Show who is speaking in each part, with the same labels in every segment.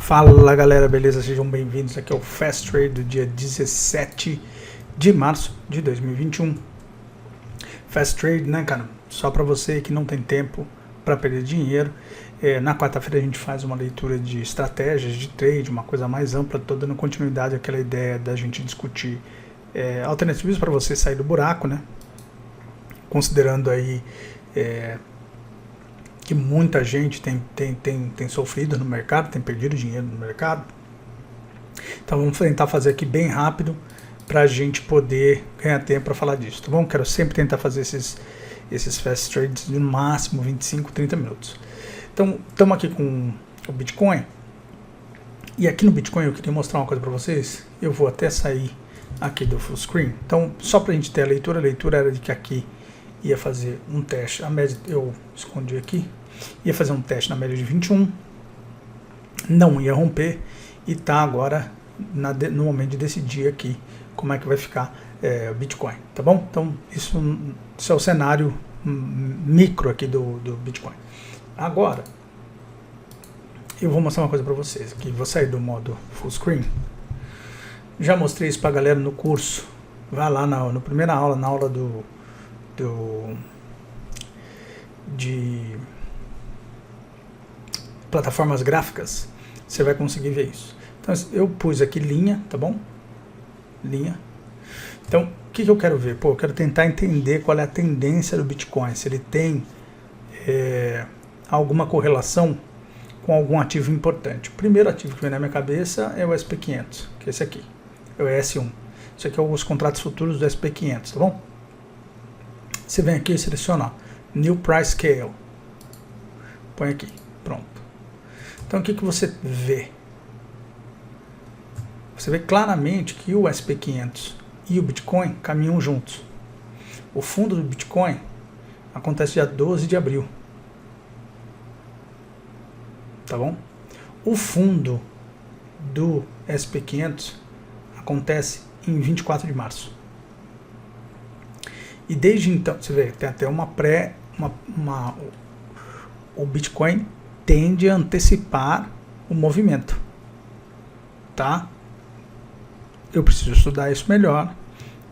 Speaker 1: Fala galera, beleza? Sejam bem-vindos aqui ao Fast Trade do dia 17 de março de 2021. Fast Trade, né, cara? Só para você que não tem tempo para perder dinheiro. Na quarta-feira a gente faz uma leitura de estratégias de trade, uma coisa mais ampla, tô dando continuidade àquela ideia da gente discutir alternativas para você sair do buraco, né? Considerando aí que muita gente tem sofrido no mercado, tem perdido dinheiro no mercado. Então vamos tentar fazer aqui bem rápido para a gente poder ganhar tempo para falar disso, tá bom? Quero sempre tentar fazer esses fast trades de no máximo 25, 30 minutos. Então estamos aqui com o Bitcoin. E aqui no Bitcoin eu queria mostrar uma coisa para vocês. Eu vou até sair aqui do full screen. Então só para a gente ter a leitura era de que aqui ia fazer um teste, a média eu escondi aqui, ia fazer um teste na média de 21, não ia romper e tá agora no momento de decidir aqui como é que vai ficar o Bitcoin, tá bom? Então isso é o cenário micro aqui do Bitcoin. Agora eu vou mostrar uma coisa para vocês aqui, vou sair do modo full screen, já mostrei isso pra galera no curso, vai lá na primeira aula, na aula de plataformas gráficas, você vai conseguir ver isso. Então eu pus aqui linha, tá bom? Linha. Então o que eu quero ver? Pô, eu quero tentar entender qual é a tendência do Bitcoin, se ele tem alguma correlação com algum ativo importante. O primeiro ativo que vem na minha cabeça é o SP500, que é esse aqui, é o ES1. Isso aqui é os contratos futuros do SP500, tá bom? Você vem aqui e seleciona New Price Scale. Põe aqui, pronto. Então o que você vê? Você vê claramente que o SP500 e o Bitcoin caminham juntos. O fundo do Bitcoin acontece dia 12 de abril. Tá bom? O fundo do SP500 acontece em 24 de março. E desde então, você vê, tem até o Bitcoin tende a antecipar o movimento, tá? Eu preciso estudar isso melhor,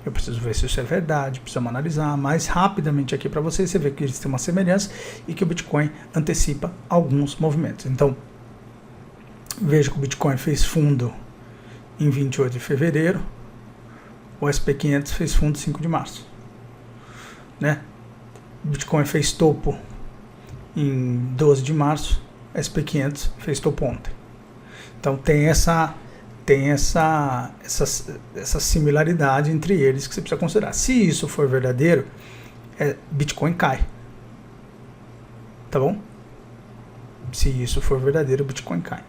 Speaker 1: eu preciso ver se isso é verdade, precisamos analisar mais rapidamente aqui para vocês, você vê que eles têm uma semelhança e que o Bitcoin antecipa alguns movimentos. Então, veja que o Bitcoin fez fundo em 28 de fevereiro, o SP500 fez fundo em 5 de março. Né? O Bitcoin fez topo em 12 de março, SP500 fez topo ontem. Então tem essa similaridade entre eles que você precisa considerar. Se isso for verdadeiro, Bitcoin cai. Tá bom? Se isso for verdadeiro, Bitcoin cai.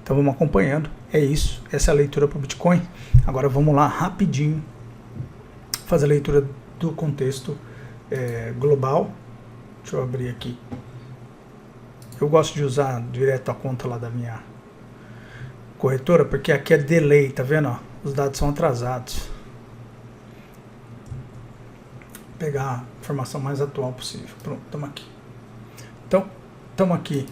Speaker 1: Então vamos acompanhando. É isso. Essa é a leitura para o Bitcoin. Agora vamos lá rapidinho fazer a leitura do contexto global. Deixa eu abrir aqui. Eu gosto de usar direto a conta lá da minha corretora, porque aqui é delay, tá vendo? Ó, os dados são atrasados. Vou pegar a informação mais atual possível. Pronto, estamos aqui. Então, estamos aqui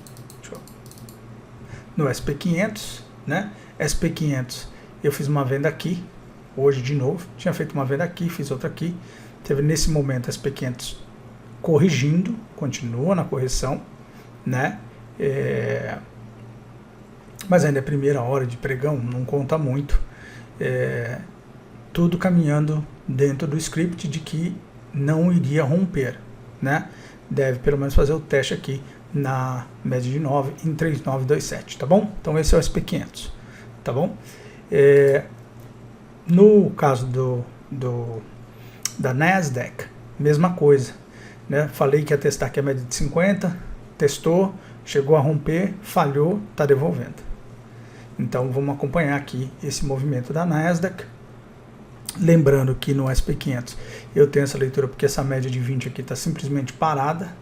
Speaker 1: no SP500, né? SP500, eu fiz uma venda aqui, hoje de novo. Tinha feito uma venda aqui, fiz outra aqui. Teve nesse momento SP500 corrigindo, continua na correção, né? Mas ainda é primeira hora de pregão, não conta muito. Tudo caminhando dentro do script de que não iria romper, né? Deve pelo menos fazer o teste aqui na média de 9 em 3,927, tá bom? Então esse é o SP500, tá bom? No caso da Nasdaq, mesma coisa, né? Falei que ia testar aqui a média de 50, testou, chegou a romper, falhou, está devolvendo. Então vamos acompanhar aqui esse movimento da Nasdaq. Lembrando que no SP500 eu tenho essa leitura porque essa média de 20 aqui está simplesmente parada.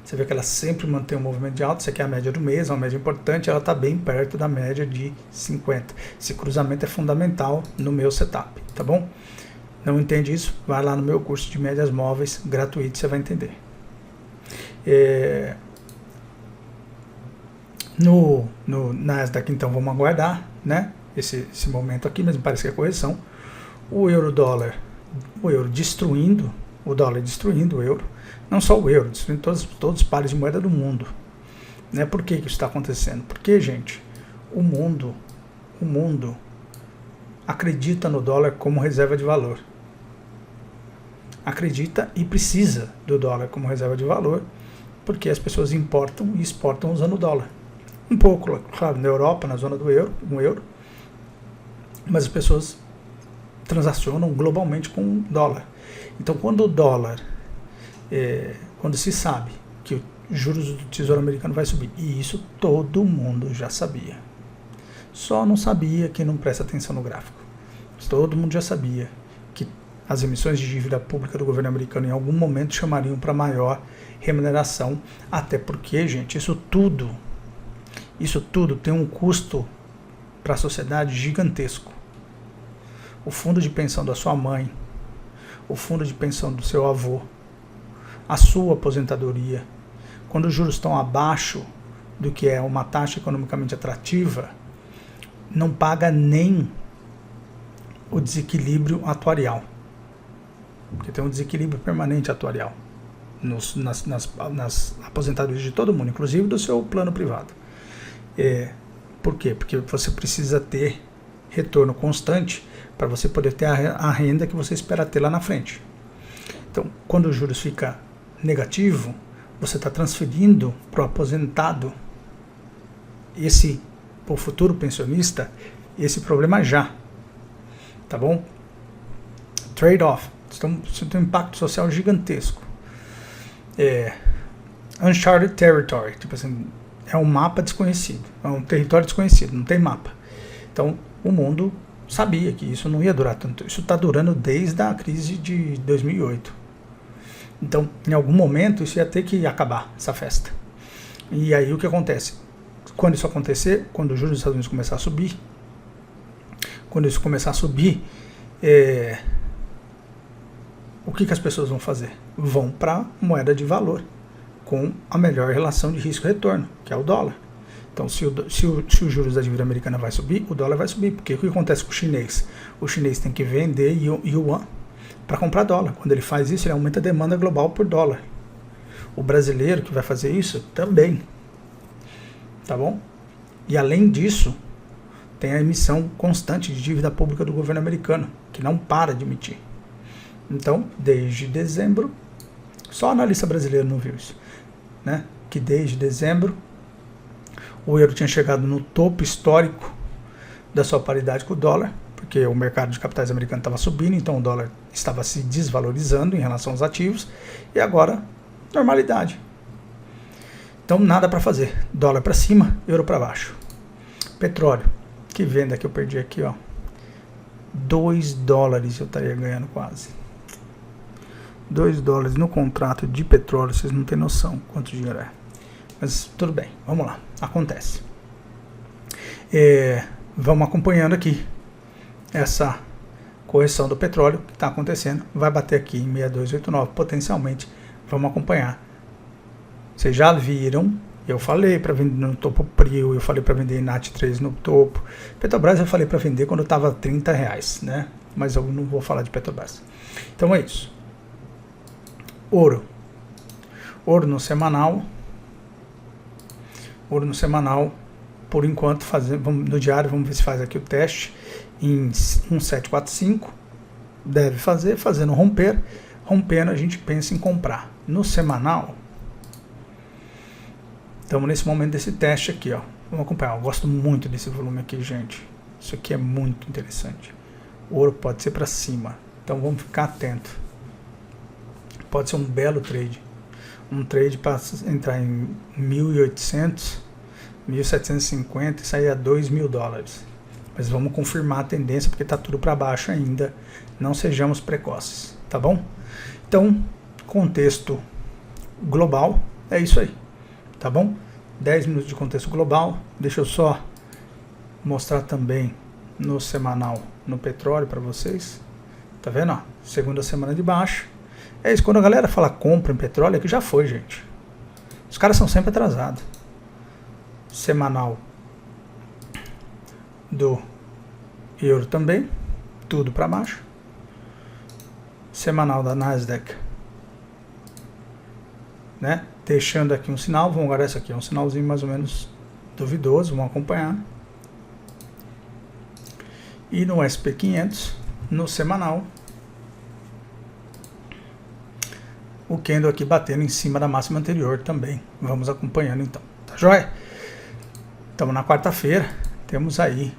Speaker 1: Você vê que ela sempre mantém um movimento de alta. Isso aqui é a média do mês, é uma média importante, ela está bem perto da média de 50. Esse cruzamento é fundamental no meu setup, tá bom? Não entende isso? Vai lá no meu curso de médias móveis, gratuito, você vai entender. No Nasdaq, então, vamos aguardar, né? Esse momento aqui, mas me parece que é correção. O euro destruindo, o dólar destruindo o euro. Não só o euro, destruindo todos os pares de moeda do mundo. Né? Por que isso está acontecendo? Porque, gente, o mundo acredita no dólar como reserva de valor. Acredita e precisa do dólar como reserva de valor, porque as pessoas importam e exportam usando o dólar. Um pouco, claro, na Europa, na zona do euro, com o euro, mas as pessoas transacionam globalmente com o dólar. Então, quando o dólar, quando se sabe que os juros do Tesouro Americano vai subir, e isso todo mundo já sabia, só não sabia quem não presta atenção no gráfico. Todo mundo já sabia que as emissões de dívida pública do governo americano em algum momento chamariam para maior remuneração, até porque, gente, isso tudo tem um custo para a sociedade gigantesco. O fundo de pensão da sua mãe, o fundo de pensão do seu avô, a sua aposentadoria, quando os juros estão abaixo do que é uma taxa economicamente atrativa, não paga nem o desequilíbrio atuarial. Porque tem um desequilíbrio permanente atuarial nas aposentadorias de todo mundo, inclusive do seu plano privado. Por quê? Porque você precisa ter retorno constante para você poder ter a renda que você espera ter lá na frente. Então, quando os juros fica negativo, você está transferindo para o aposentado, para o futuro pensionista, esse problema já. Tá bom? Trade-off. Isso tem um impacto social gigantesco. Uncharted territory. Tipo assim, é um mapa desconhecido. É um território desconhecido, não tem mapa. Então, o mundo sabia que isso não ia durar tanto. Isso está durando desde a crise de 2008. Então, em algum momento, isso ia ter que acabar, essa festa. E aí, o que acontece? Quando isso acontecer, quando os juros dos Estados Unidos começar a subir, o que as pessoas vão fazer? Vão para moeda de valor, com a melhor relação de risco-retorno, que é o dólar. Então, se os juros da dívida americana vai subir, o dólar vai subir. Porque o que acontece com o chinês? O chinês tem que vender yuan para comprar dólar. Quando ele faz isso, ele aumenta a demanda global por dólar. O brasileiro que vai fazer isso também. Tá bom? E além disso, tem a emissão constante de dívida pública do governo americano, que não para de emitir. Então, desde dezembro, só analista brasileiro não viu isso, né? Que desde dezembro, o euro tinha chegado no topo histórico da sua paridade com o dólar, porque o mercado de capitais americano estava subindo, então o dólar estava se desvalorizando em relação aos ativos, e agora, normalidade. Então, nada para fazer. Dólar para cima, euro para baixo. Petróleo, que venda que eu perdi aqui, ó. $2 eu estaria ganhando quase. $2 no contrato de petróleo, vocês não têm noção quanto dinheiro é. Mas tudo bem, vamos lá, acontece. Vamos acompanhando aqui essa correção do petróleo que está acontecendo. Vai bater aqui em 6289, potencialmente. Vamos acompanhar. Vocês já viram, eu falei para vender no topo PRIO, eu falei para vender NAT3 no topo. Petrobras eu falei para vender quando estava R$30, né? Mas eu não vou falar de Petrobras. Então é isso. Ouro no semanal. Ouro no semanal, por enquanto, no diário, vamos ver se faz aqui o teste em 1745. Deve fazendo romper. Rompendo, a gente pensa em comprar. No semanal, estamos nesse momento desse teste aqui, ó. Vamos acompanhar. Eu gosto muito desse volume aqui, gente. Isso aqui é muito interessante. O ouro pode ser para cima, então vamos ficar atento. Pode ser um belo trade. Um trade para entrar em 1.800, 1.750 e sair a $2.000. Mas vamos confirmar a tendência, porque está tudo para baixo ainda. Não sejamos precoces, tá bom? Então, contexto global é isso aí, tá bom? 10 minutos de contexto global. Deixa eu só mostrar também no semanal, no petróleo para vocês. Tá vendo? Ó, segunda semana de baixa. É isso, quando a galera fala compra em petróleo, é que já foi, gente. Os caras são sempre atrasados. semanal do euro também, tudo para baixo. Semanal da Nasdaq, né? Deixando aqui um sinal, vamos guardar isso aqui, é um sinalzinho mais ou menos duvidoso, vamos acompanhar. E no SP500, no semanal, o candle aqui batendo em cima da máxima anterior também. Vamos acompanhando então, tá joia? Estamos na quarta-feira, temos aí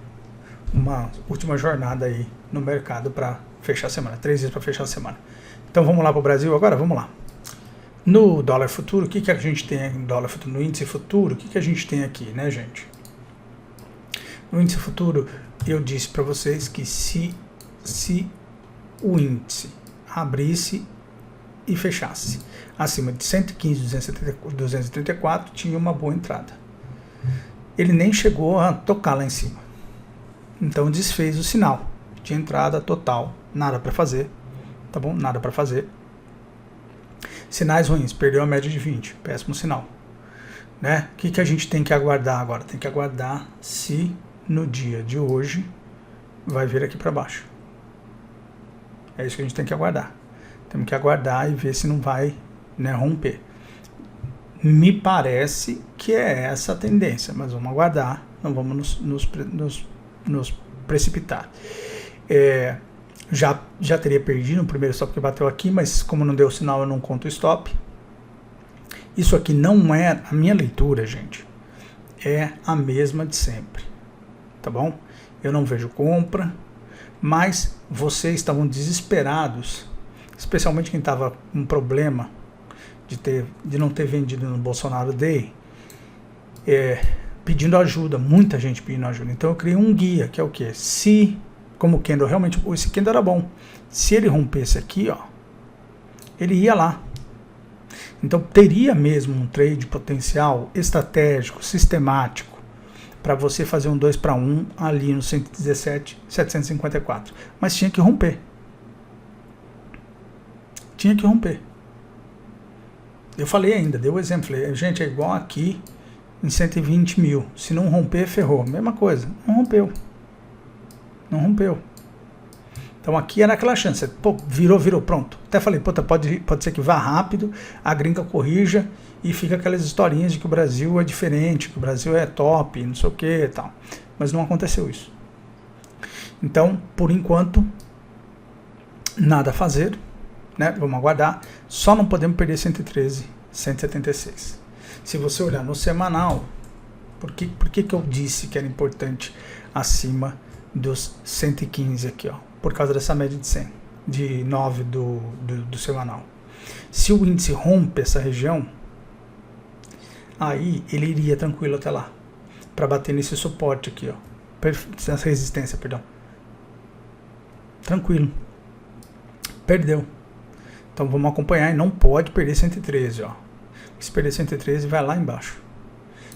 Speaker 1: uma última jornada aí no mercado para fechar a semana, 3 dias para fechar a semana. Então vamos lá para o Brasil agora, vamos lá. No dólar futuro, o que a gente tem no dólar futuro? No índice futuro, o que a gente tem aqui, né, gente? No índice futuro, eu disse para vocês que se o índice abrisse e fechasse acima de 115.234, tinha uma boa entrada. Ele nem chegou a tocar lá em cima. Então desfez o sinal de entrada total, nada para fazer, tá bom? Nada para fazer. Sinais ruins, perdeu a média de 20, péssimo sinal, né? O que a gente tem que aguardar agora? Tem que aguardar se no dia de hoje vai vir aqui para baixo. É isso que a gente tem que aguardar. Temos que aguardar e ver se não vai, né, romper. Me parece que é essa a tendência, mas vamos aguardar, não vamos nos precipitar. Já teria perdido no primeiro stop que bateu aqui, mas como não deu sinal eu não conto o stop. Isso aqui não é a minha leitura, gente. É a mesma de sempre, tá bom? Eu não vejo compra, mas vocês estavam desesperados, especialmente quem estava com problema de não ter vendido no Bolsonaro Day, pedindo ajuda, muita gente pedindo ajuda. Então eu criei um guia, que é o quê? Como o candle realmente, esse candle era bom, se ele rompesse aqui, ó, ele ia lá. Então teria mesmo um trade potencial, estratégico, sistemático, para você fazer um 2 para 1 ali no 117.754. Mas tinha que romper. Tinha que romper. Eu falei ainda, dei o exemplo, falei, gente, é igual aqui em 120 mil. Se não romper, ferrou. Mesma coisa, não rompeu. Não rompeu. Então aqui era aquela chance, pô, virou, pronto. Até falei, puta, pode ser que vá rápido, a gringa corrija e fica aquelas historinhas de que o Brasil é diferente, que o Brasil é top, não sei o que e tal. Mas não aconteceu isso. Então, por enquanto, nada a fazer, né? Vamos aguardar. Só não podemos perder 113,176. Se você olhar no semanal, por que eu disse que era importante acima dos 115 aqui, ó? Por causa dessa média de 100, de 9 do semanal. Se o índice rompe essa região, aí ele iria tranquilo até lá, para bater nesse suporte aqui, ó, essa resistência, perdão. Tranquilo. Perdeu. Então vamos acompanhar e não pode perder 113, ó. Se perder 113 vai lá embaixo.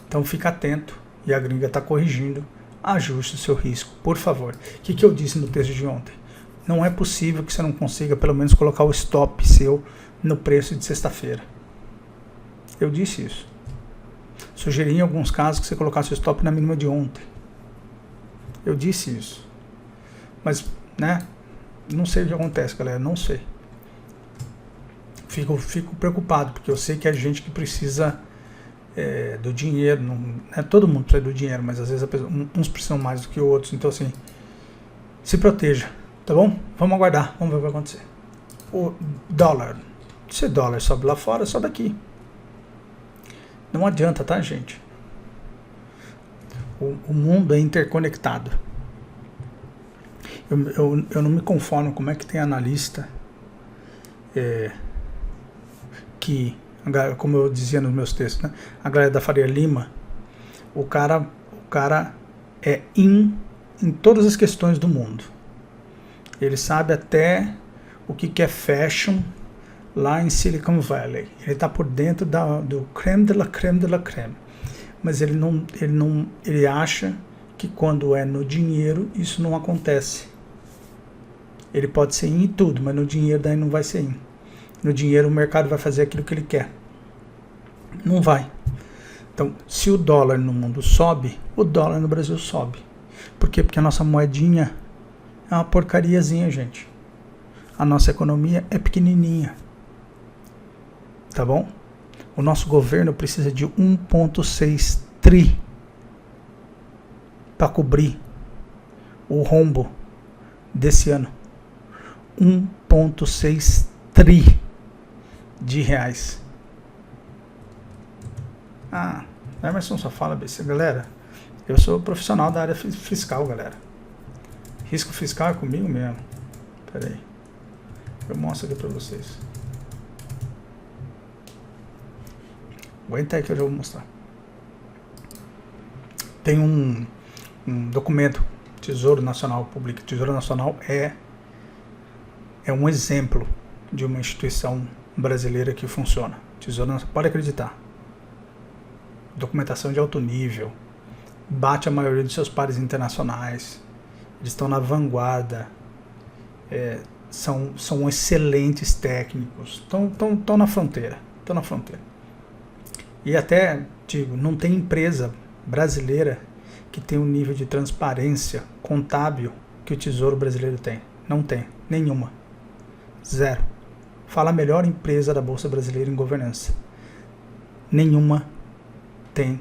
Speaker 1: Então fica atento e a gringa está corrigindo. Ajuste o seu risco, por favor. O que eu disse no texto de ontem? Não é possível que você não consiga pelo menos colocar o stop seu no preço de sexta-feira. Eu disse isso. Sugeri em alguns casos que você colocasse o stop na mínima de ontem. Eu disse isso. Mas, né, não sei o que acontece, galera, não sei. Fico preocupado, porque eu sei que é gente que precisa do dinheiro, não é todo mundo precisa do dinheiro, mas às vezes uns precisam mais do que outros, então assim, se proteja, tá bom? Vamos aguardar, vamos ver o que vai acontecer. O dólar, se o dólar sobe lá fora, sobe aqui. Não adianta, tá, gente? O mundo é interconectado. Eu não me conformo como é que tem analista que, como eu dizia nos meus textos, né? A galera da Faria Lima, o cara é em todas as questões do mundo. Ele sabe até o que é fashion lá em Silicon Valley. Ele está por dentro do creme de la creme. Mas ele acha que quando é no dinheiro, isso não acontece. Ele pode ser em tudo, mas no dinheiro daí não vai ser em. No dinheiro o mercado vai fazer aquilo que ele quer. Não vai. Então, se o dólar no mundo sobe, o dólar no Brasil sobe. Por quê? Porque a nossa moedinha é uma porcariazinha, gente. A nossa economia é pequenininha. Tá bom? O nosso governo precisa de 1,6 tri para cobrir o rombo desse ano. 1,6 tri de reais. Ah, Emerson só fala BC. Galera, eu sou profissional da área fiscal, galera. Risco fiscal é comigo mesmo. Pera aí. Eu mostro aqui pra vocês. Aguenta aí que eu já vou mostrar. Tem um documento, Tesouro Nacional Público. Tesouro Nacional é um exemplo de uma instituição brasileira que funciona. Tesouro Nacional, pode acreditar. Documentação de alto nível. Bate a maioria dos seus pares internacionais. Eles estão na vanguarda. São excelentes técnicos. Estão na fronteira. Estão na fronteira. E até, digo, não tem empresa brasileira que tem um nível de transparência contábil que o Tesouro Brasileiro tem. Não tem. Nenhuma. Zero. Fala a melhor empresa da Bolsa Brasileira em governança. Nenhuma tem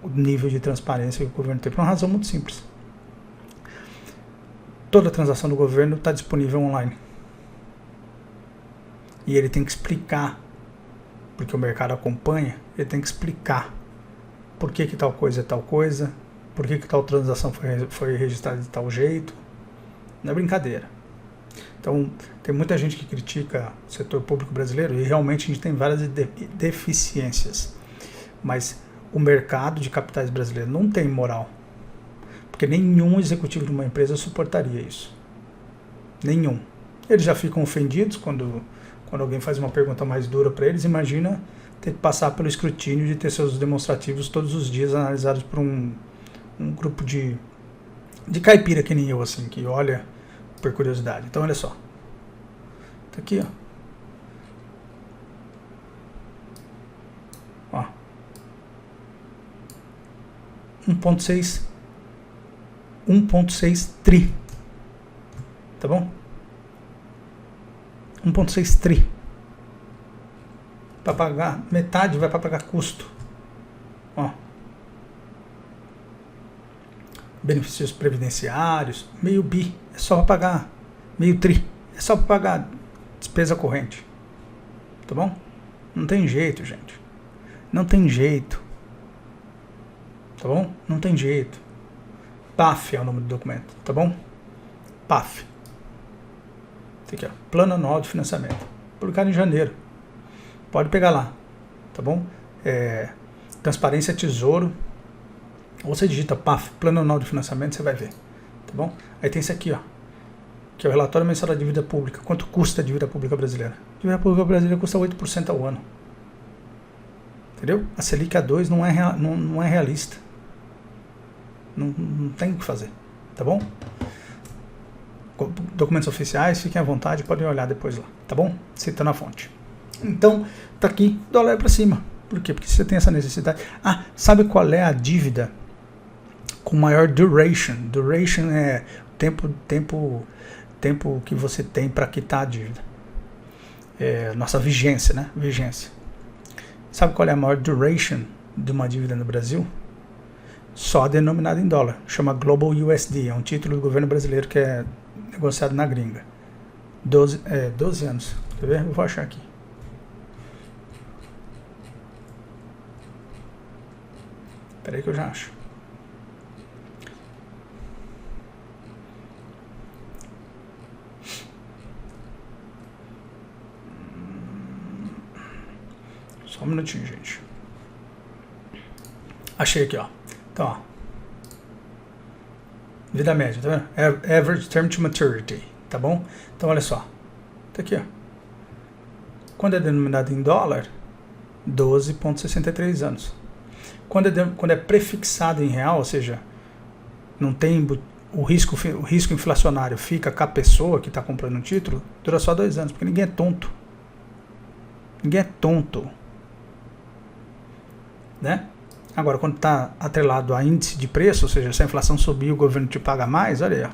Speaker 1: o nível de transparência que o governo tem. Por uma razão muito simples. Toda transação do governo está disponível online. E ele tem que explicar, porque o mercado acompanha, ele tem que explicar por que tal coisa é tal coisa, por que tal transação foi registrada de tal jeito. Não é brincadeira. Então, tem muita gente que critica o setor público brasileiro e realmente a gente tem várias deficiências. Mas o mercado de capitais brasileiro não tem moral. Porque nenhum executivo de uma empresa suportaria isso. Nenhum. Eles já ficam ofendidos quando alguém faz uma pergunta mais dura para eles. Imagina ter que passar pelo escrutínio de ter seus demonstrativos todos os dias analisados por um grupo de caipira que nem eu, assim, que olha por curiosidade. Então, olha só. Tá aqui, ó. 1,6 tri. Tá bom? 1,6 tri. Para pagar, metade vai para pagar custo. Ó. Benefícios previdenciários, meio bi, é só para pagar. Meio tri, é só para pagar despesa corrente. Tá bom? Não tem jeito, gente. Não tem jeito. Tá bom? Não tem jeito. PAF é o nome do documento, tá bom? PAF. Esse aqui, ó. Plano Anual de Financiamento. Publicado em janeiro. Pode pegar lá, tá bom? Transparência Tesouro. Ou você digita PAF, Plano Anual de Financiamento, você vai ver, tá bom? Aí tem esse aqui, ó, que é o relatório mensal da dívida pública. Quanto custa a dívida pública brasileira? A dívida pública brasileira custa 8% ao ano. Entendeu? A Selic a 2 não é realista. Não tem o que fazer, tá bom? Documentos oficiais, fiquem à vontade, podem olhar depois lá, tá bom? Citando a fonte. Então, tá aqui, dólar para cima. Por quê? Porque você tem essa necessidade. Ah, sabe qual é a dívida com maior duration? Duration é tempo que você tem para quitar a dívida. Nossa vigência, né? Vigência. Sabe qual é a maior duration de uma dívida no Brasil? Só denominada em dólar. Chama Global USD. É um título do governo brasileiro que é negociado na gringa. 12 anos. Quer ver? Eu vou achar aqui. Espera aí que eu já acho. Só um minutinho, gente. Achei aqui, ó. Então, ó. Vida média, tá vendo? Average Term to Maturity, tá bom? Então, olha só. Tá aqui, ó. Quando é denominado em dólar, 12,63 anos. Quando é prefixado em real, ou seja, não tem o risco inflacionário fica com a pessoa que está comprando o título, dura só 2 anos, porque ninguém é tonto. Ninguém é tonto. Né? Agora, quando está atrelado a índice de preço, ou seja, se a inflação subir o governo te paga mais, olha aí, ó,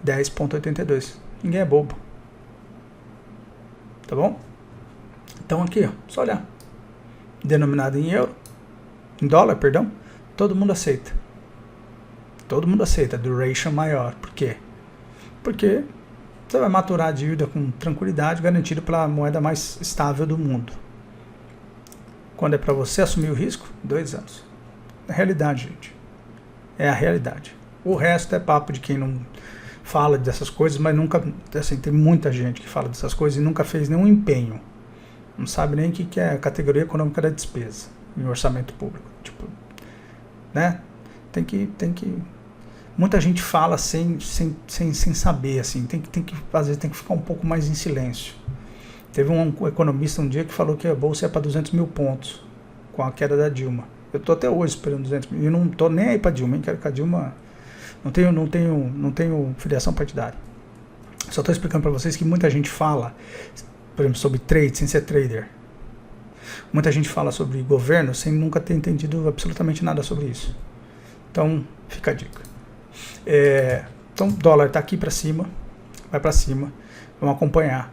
Speaker 1: 10,82. Ninguém é bobo. Tá bom? Então aqui, ó, só olhar. Denominado em euro, em dólar, perdão, todo mundo aceita. Todo mundo aceita, duration maior. Por quê? Porque você vai maturar a dívida com tranquilidade, garantido pela moeda mais estável do mundo. Quando é para você assumir o risco, 2 anos. É a realidade, gente. É a realidade. O resto é papo de quem não fala dessas coisas, mas nunca, assim, tem muita gente que fala dessas coisas e nunca fez nenhum empenho. Não sabe nem o que é a categoria econômica da despesa em orçamento público. Tipo, né? Tem que muita gente fala sem saber, assim. Às vezes tem que ficar um pouco mais em silêncio. Teve um economista um dia que falou que a bolsa é para 200 mil pontos com a queda da Dilma. Eu estou até hoje esperando 200 mil. E não estou nem aí para a Dilma, hein? Quero que a Dilma... Não tenho filiação partidária. Só estou explicando para vocês que muita gente fala, por exemplo, sobre trade sem ser trader. Muita gente fala sobre governo sem nunca ter entendido absolutamente nada sobre isso. Então, fica a dica. Então, o dólar está aqui para cima, vai para cima. Vamos acompanhar.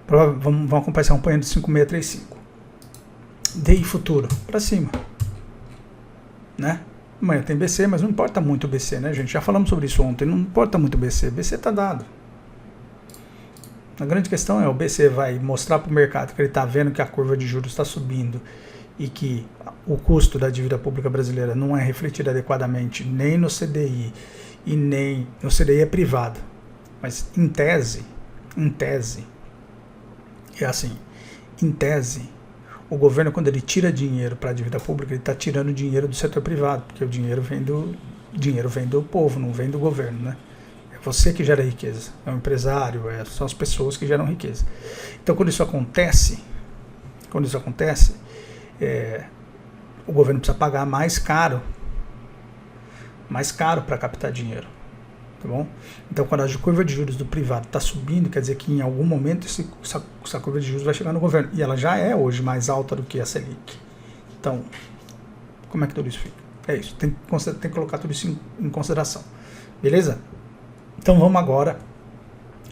Speaker 1: Vamos acompanhar essa campanha de 5,635. DI futuro, para cima. Né? Amanhã tem BC, mas não importa muito o BC, né, gente? Já falamos sobre isso ontem, não importa muito o BC. BC está dado. A grande questão é, o BC vai mostrar para o mercado que ele está vendo que a curva de juros está subindo e que o custo da dívida pública brasileira não é refletido adequadamente nem no CDI e nem no CDI é privado. Mas em tese, é assim, em tese, o governo, quando ele tira dinheiro para a dívida pública, ele está tirando dinheiro do setor privado, porque o dinheiro vem do povo, não vem do governo, né? É você que gera riqueza, é o empresário, são as pessoas que geram riqueza. Então, quando isso acontece, o governo precisa pagar mais caro para captar dinheiro. Tá bom? Então, quando a curva de juros do privado está subindo, quer dizer que em algum momento essa curva de juros vai chegar no governo. E ela já é hoje mais alta do que a Selic. Então, como é que tudo isso fica? É isso, tem que colocar tudo isso em consideração. Beleza? Então, vamos agora.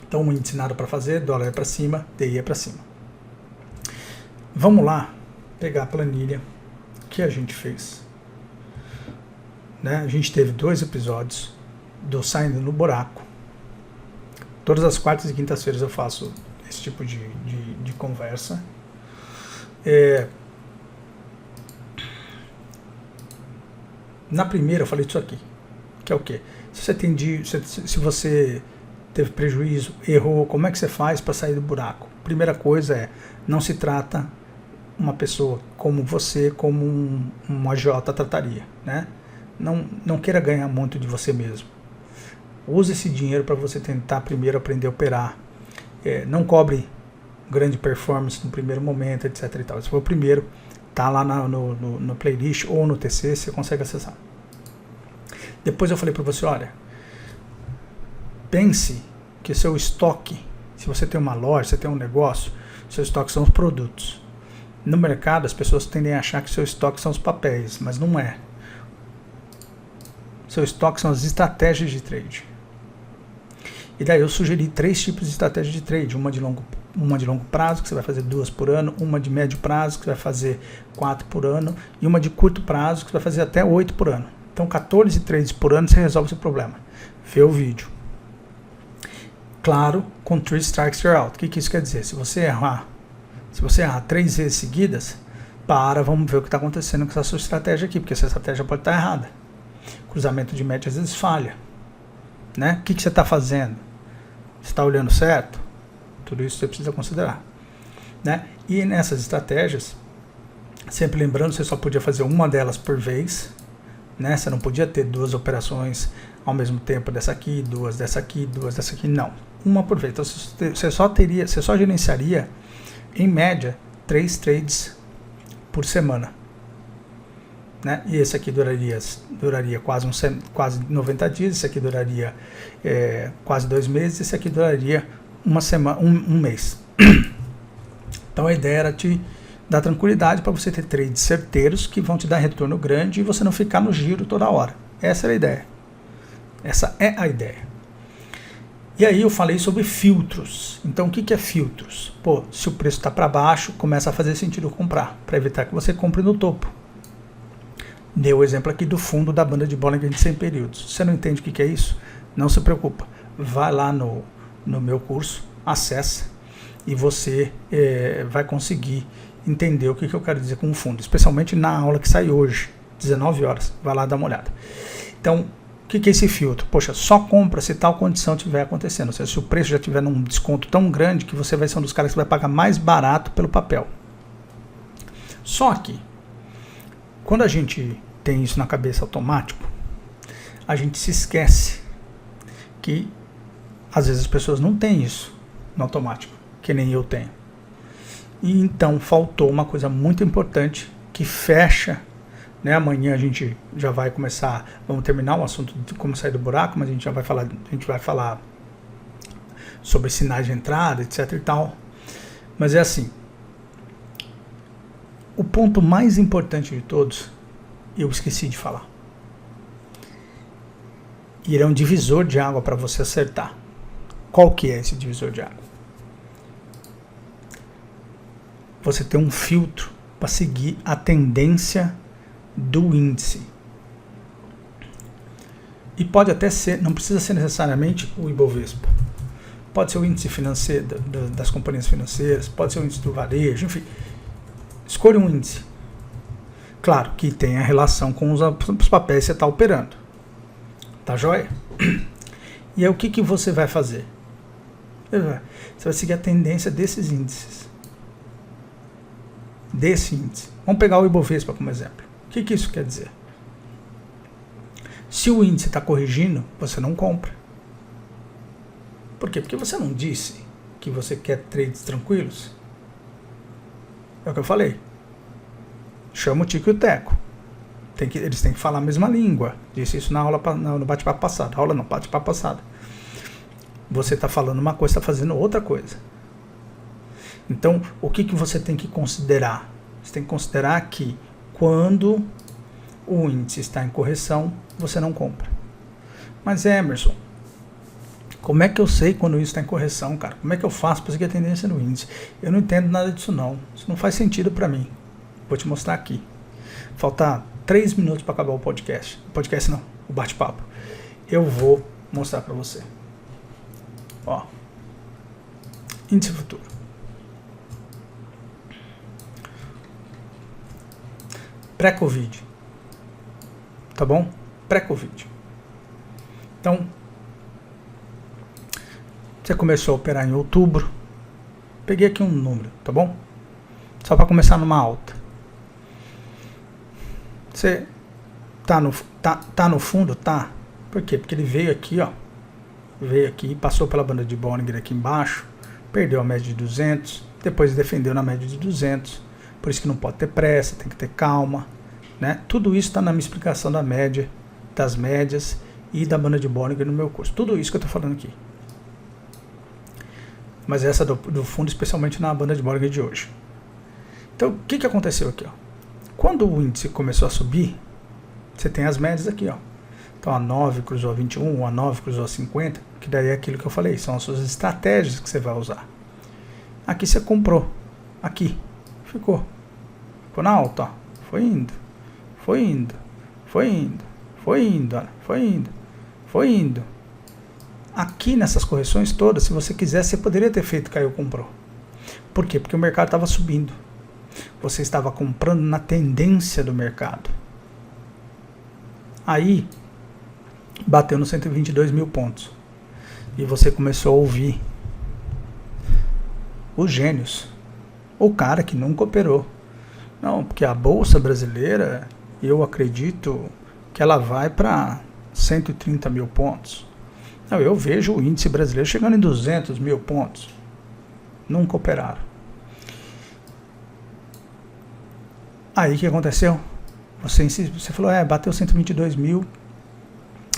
Speaker 1: Então, o índice nada para fazer, dólar é para cima, DI é para cima. Vamos lá pegar a planilha que a gente fez. Né? A gente teve 2 episódios do Saindo no Buraco. Todas as quartas e quintas-feiras eu faço esse tipo de conversa. Na primeira eu falei disso aqui, que é o quê? Se você teve prejuízo, errou, como é que você faz para sair do buraco? Primeira coisa é, não se trata uma pessoa como você, como um agiota trataria, né? Não queira ganhar muito de você mesmo. Use esse dinheiro para você tentar primeiro aprender a operar. Não cobre grande performance no primeiro momento, etc. E tal. Se for o primeiro, tá lá no playlist ou no TC, você consegue acessar. Depois eu falei para você, olha, pense que seu estoque, se você tem uma loja, você tem um negócio, seu estoque são os produtos. No mercado, as pessoas tendem a achar que seu estoque são os papéis, mas não é. Seu estoque são as estratégias de trade. E daí eu sugeri 3 tipos de estratégia de trade. Uma de longo prazo, que você vai fazer 2 por ano. Uma de médio prazo, que você vai fazer 4 por ano. E uma de curto prazo, que você vai fazer até 8 por ano. Então 14 trades por ano você resolve o seu problema. Vê o vídeo. Claro, com 3 strikes you're out. O que isso quer dizer? Se você errar 3 vezes seguidas, vamos ver o que está acontecendo com essa sua estratégia aqui, porque essa estratégia pode estar errada. Cruzamento de média às vezes falha. Né? O que você está fazendo? Você está olhando certo? Tudo isso você precisa considerar. Né? E nessas estratégias, sempre lembrando, você só podia fazer uma delas por vez. Né? Você não podia ter 2 operações ao mesmo tempo, dessa aqui, 2 dessa aqui, 2 dessa aqui. Não. Uma por vez. Então você só gerenciaria, em média, 3 trades por semana. Né? E esse aqui duraria quase 90 dias, esse aqui duraria quase 2 meses, esse aqui duraria uma semana, um mês. Então a ideia era te dá tranquilidade para você ter trades certeiros que vão te dar retorno grande e você não ficar no giro toda hora. Essa é a ideia. Essa é a ideia. E aí eu falei sobre filtros. Então o que é filtros? Pô, se o preço está para baixo, começa a fazer sentido comprar, para evitar que você compre no topo. Dei o exemplo aqui do fundo da banda de Bollinger de 100 períodos. Você não entende o que é isso? Não se preocupa. Vai lá no meu curso, acessa e você vai conseguir entender o que eu quero dizer com o fundo, especialmente na aula que sai hoje, 19 horas. Vai lá dar uma olhada. Então, o que é esse filtro? Poxa, só compra se tal condição estiver acontecendo. Ou seja, se o preço já estiver num desconto tão grande que você vai ser um dos caras que vai pagar mais barato pelo papel. Só que, quando a gente tem isso na cabeça automático, a gente se esquece que às vezes as pessoas não têm isso no automático, que nem eu tenho. E então faltou uma coisa muito importante que fecha, né? Amanhã a gente já vai começar, vamos terminar o assunto de como sair do buraco, mas a gente já vai falar sobre sinais de entrada, etc e tal. Mas é assim, o ponto mais importante de todos, eu esqueci de falar. E ele é um divisor de água para você acertar. Qual que é esse divisor de água? Você tem um filtro para seguir a tendência do índice. E pode até ser, não precisa ser necessariamente o Ibovespa. Pode ser o índice financeiro das companhias financeiras, pode ser o índice do varejo, enfim. Escolha um índice. Claro que tem a relação com os papéis que você está operando. Tá joia? E aí o que você vai fazer? Você vai seguir a tendência desses índices. Desse índice. Vamos pegar o Ibovespa como exemplo. O que isso quer dizer? Se o índice está corrigindo, você não compra. Por quê? Porque você não disse que você quer trades tranquilos. É o que eu falei. Chama o Tico e o Teco. Eles têm que falar a mesma língua. Disse isso na aula, no bate-papo passado. Aula não, bate-papo passado. Você está falando uma coisa, está fazendo outra coisa. Então, o que você tem que considerar? Você tem que considerar que quando o índice está em correção, você não compra. Mas Emerson, como é que eu sei quando isso está em correção, cara? Como é que eu faço para seguir a tendência no índice? Eu não entendo nada disso não. Isso não faz sentido para mim. Vou te mostrar aqui. Faltar 3 minutos para acabar o podcast. O podcast não, o bate-papo. Eu vou mostrar para você. Ó. Índice futuro. Pré-Covid. Tá bom? Pré-Covid. Então, você começou a operar em outubro. Peguei aqui um número, tá bom? Só para começar numa alta. Você tá no fundo? Tá. Por quê? Porque ele veio aqui, ó. Veio aqui, passou pela banda de Bollinger aqui embaixo, perdeu a média de 200, depois defendeu na média de 200. Por isso que não pode ter pressa, tem que ter calma, né? Tudo isso está na minha explicação da média, das médias e da banda de Bollinger no meu curso. Tudo isso que eu estou falando aqui. Mas essa do fundo, especialmente na banda de Bollinger de hoje. Então, o que aconteceu aqui, ó? Quando o índice começou a subir, você tem as médias aqui, ó. Então, a 9 cruzou a 21, a 9 cruzou a 50, que daí é aquilo que eu falei, são as suas estratégias que você vai usar. Aqui você comprou, aqui, ficou na alta, ó. Foi indo, foi indo, foi indo, foi indo, olha, foi indo, foi indo. Aqui nessas correções todas, se você quisesse, você poderia ter feito caiu, comprou. Por quê? Porque o mercado estava subindo. Você estava comprando na tendência do mercado. Aí, bateu nos 122 mil pontos. E você começou a ouvir os gênios. O cara que nunca operou. Não, porque a Bolsa Brasileira, eu acredito que ela vai para 130 mil pontos. Não, eu vejo o índice brasileiro chegando em 200 mil pontos. Nunca operaram. Aí o que aconteceu? Você falou, bateu 122 mil,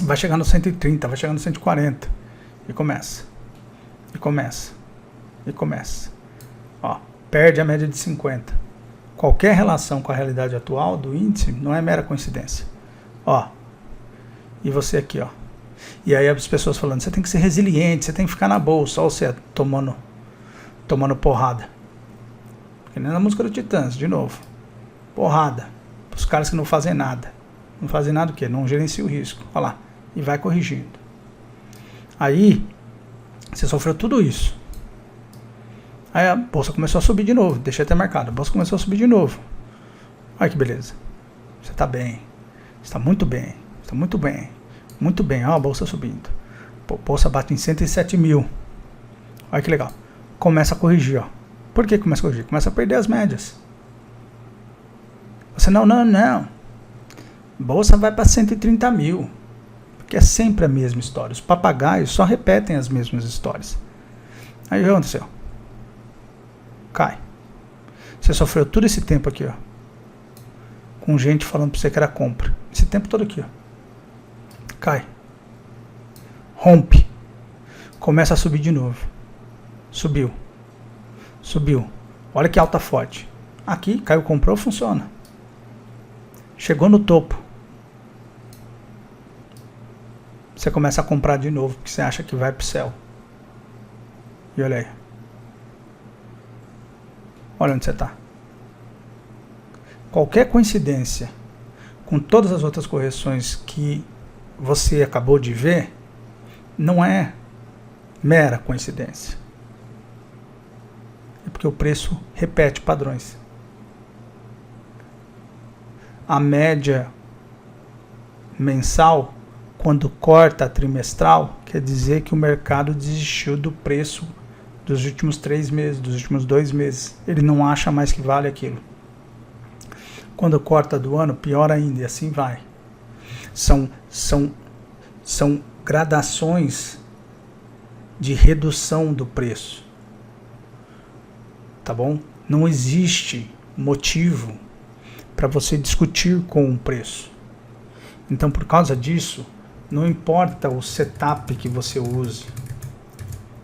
Speaker 1: vai chegar no 130, vai chegar no 140. E começa. E começa. E começa. Ó, perde a média de 50. qualquer relação com a realidade atual do índice não é mera coincidência. Ó, e você aqui, ó. E aí as pessoas falando, você tem que ser resiliente, você tem que ficar na bolsa, ó, você tomando porrada. Que nem na música do Titãs, de novo. Porrada. Os caras que não fazem nada. Não fazem nada o quê? Não gerenciam o risco. Olha lá. E vai corrigindo. Aí, você sofreu tudo isso. Aí a bolsa começou a subir de novo. Deixei até marcado. A bolsa começou a subir de novo. Olha que beleza. Você está bem. Você está muito bem. Está muito bem. Muito bem. Olha a bolsa subindo. Pô, a bolsa bate em 107 mil. Olha que legal. Começa a corrigir, ó. Por que começa a corrigir? Começa a perder as médias. Você, não. Bolsa vai para 130 mil. Porque é sempre a mesma história. Os papagaios só repetem as mesmas histórias. Aí o que aconteceu? Cai. Você sofreu todo esse tempo aqui, ó. Com gente falando pra você que era compra. Esse tempo todo aqui, ó. Cai. Rompe. Começa a subir de novo. Subiu. Olha que alta forte. Aqui, caiu, comprou, funciona. Chegou no topo. Você começa a comprar de novo, porque você acha que vai pro céu. E olha aí. Olha onde você está. Qualquer coincidência com todas as outras correções que você acabou de ver, não é mera coincidência. É porque o preço repete padrões. A média mensal, quando corta a trimestral, quer dizer que o mercado desistiu do preço dos últimos 3 meses, dos últimos 2 meses. Ele não acha mais que vale aquilo. Quando corta do ano, pior ainda, e assim vai. São gradações de redução do preço. Tá bom? Não existe motivo para você discutir com o preço. Então, por causa disso, não importa o setup que você use,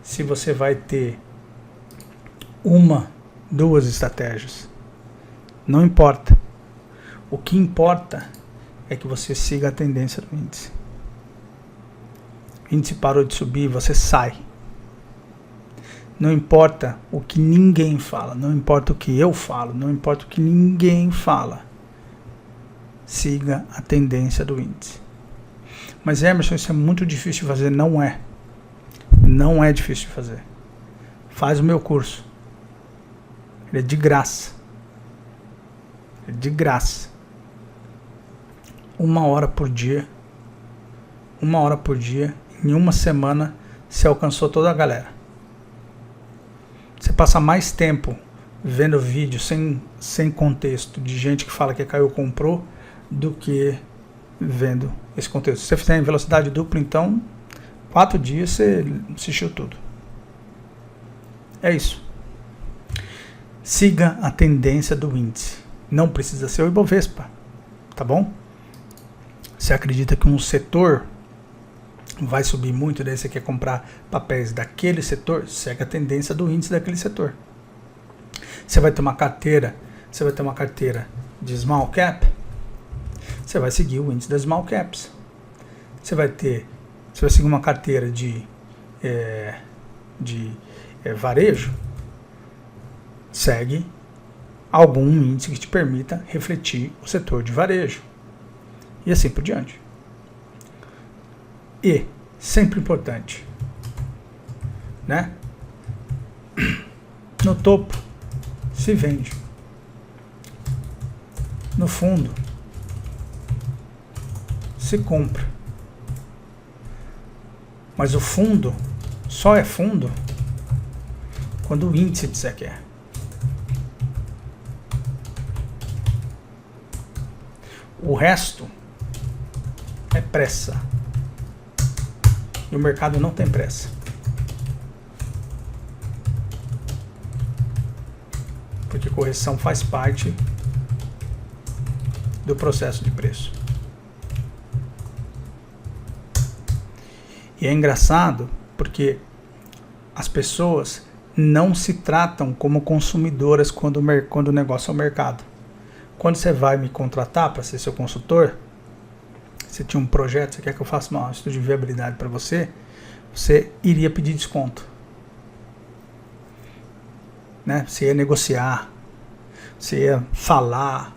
Speaker 1: se você vai ter 1, 2 estratégias. Não importa. O que importa é que você siga a tendência do índice. O índice parou de subir, você sai. Não importa o que ninguém fala, não importa o que eu falo, não importa o que ninguém fala. Siga a tendência do índice. Mas Emerson, isso é muito difícil de fazer. Não é. Não é difícil de fazer. Faz o meu curso. Ele é de graça. É de graça. 1 hora por dia. 1 hora por dia. Em 1 semana, você alcançou toda a galera. Você passa mais tempo vendo vídeo sem contexto de gente que fala que caiu, comprou, do que vendo esse conteúdo. Se você fizer em velocidade dupla, então 4 dias você assistiu tudo. É isso. Siga a tendência do índice. Não precisa ser o Ibovespa, tá bom? Você acredita que um setor vai subir muito, daí você quer comprar papéis daquele setor, segue a tendência do índice daquele setor. Você vai ter uma carteira de small cap, você vai seguir o índice das small caps. Você vai seguir uma carteira de varejo, segue algum índice que te permita refletir o setor de varejo. E assim por diante. E, sempre importante, né? No topo, se vende. No fundo, se compra. Mas o fundo só é fundo quando o índice disser que é. O resto é pressa. E o mercado não tem pressa. Porque correção faz parte do processo de preço. E é engraçado porque as pessoas não se tratam como consumidoras quando o negócio é o mercado. Quando você vai me contratar para ser seu consultor, você tinha um projeto, você quer que eu faça um estudo de viabilidade para você, você iria pedir desconto. Né? Você ia negociar, você ia falar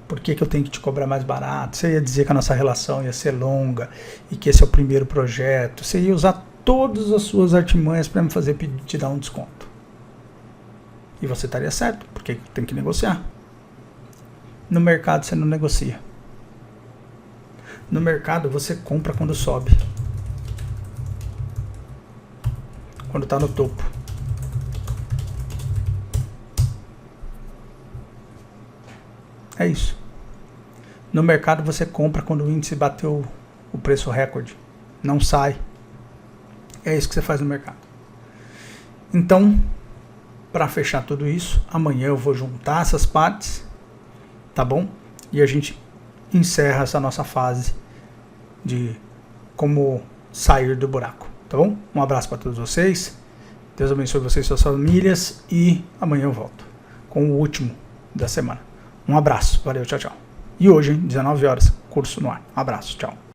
Speaker 1: por que eu tenho que te cobrar mais barato, você ia dizer que a nossa relação ia ser longa e que esse é o primeiro projeto, você ia usar todas as suas artimanhas para me fazer te dar um desconto. E você estaria certo, porque tem que negociar. No mercado você não negocia. No mercado você compra quando sobe. Quando está no topo. É isso. No mercado você compra quando o índice bateu o preço recorde. Não sai. É isso que você faz no mercado. Então, para fechar tudo isso, amanhã eu vou juntar essas partes, tá bom? E a gente encerra essa nossa fase de como sair do buraco, tá bom? Um abraço para todos vocês. Deus abençoe vocês e suas famílias. E amanhã eu volto com o último da semana. Um abraço. Valeu, tchau, tchau. E hoje, 19 horas, curso no ar. Um abraço, tchau.